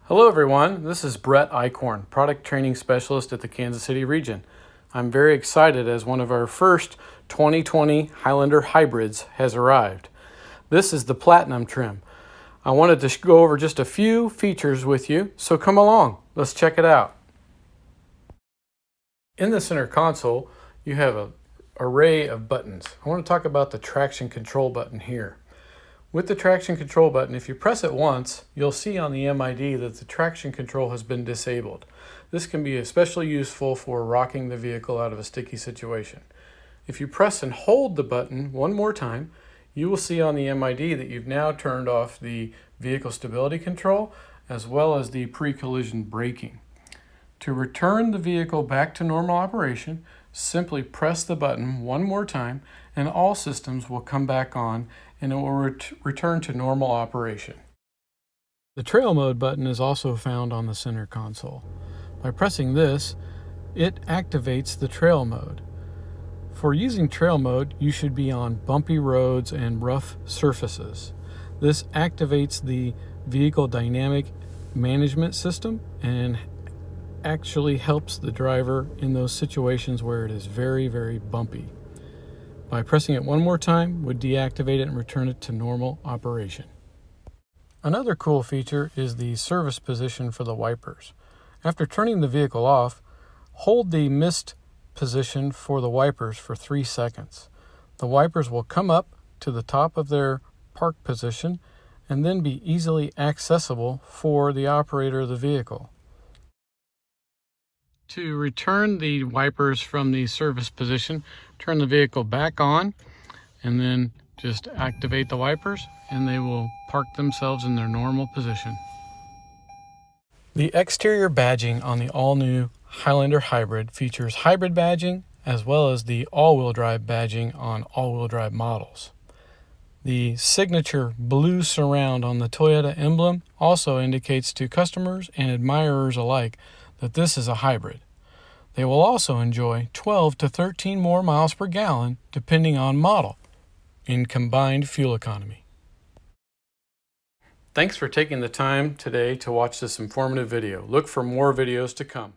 Hello everyone, this is Brett Eichhorn, Product Training Specialist at the Kansas City region. I'm very excited as one of our first 2020 Highlander Hybrids has arrived. This is the Platinum trim. I wanted to go over just a few features with you, so come along, let's check it out. In the center console, you have an array of buttons. I want to talk about the traction control button here. With the traction control button, if you press it once, you'll see on the MID that the traction control has been disabled. This can be especially useful for rocking the vehicle out of a sticky situation. If you press and hold the button one more time, you will see on the MID that you've now turned off the vehicle stability control as well as the pre-collision braking. To return the vehicle back to normal operation, simply press the button one more time and all systems will come back on and it will return to normal operation. The trail mode button is also found on the center console. By pressing this, it activates the trail mode. For using trail mode, you should be on bumpy roads and rough surfaces. This activates the vehicle dynamic management system and actually helps the driver in those situations where it is very, very bumpy. By pressing it one more time would deactivate it and return it to normal operation. Another cool feature is the service position for the wipers. After turning the vehicle off, hold the mist position for the wipers for 3 seconds. The wipers will come up to the top of their park position and then be easily accessible for the operator of the vehicle. To return the wipers from the service position, turn the vehicle back on and then just activate the wipers and they will park themselves in their normal position. The exterior badging on the all-new Highlander Hybrid features hybrid badging as well as the all-wheel drive badging on all-wheel drive models. The signature blue surround on the Toyota emblem also indicates to customers and admirers alike that this is a hybrid. They will also enjoy 12 to 13 more miles per gallon depending on model in combined fuel economy. Thanks for taking the time today to watch this informative video. Look for more videos to come.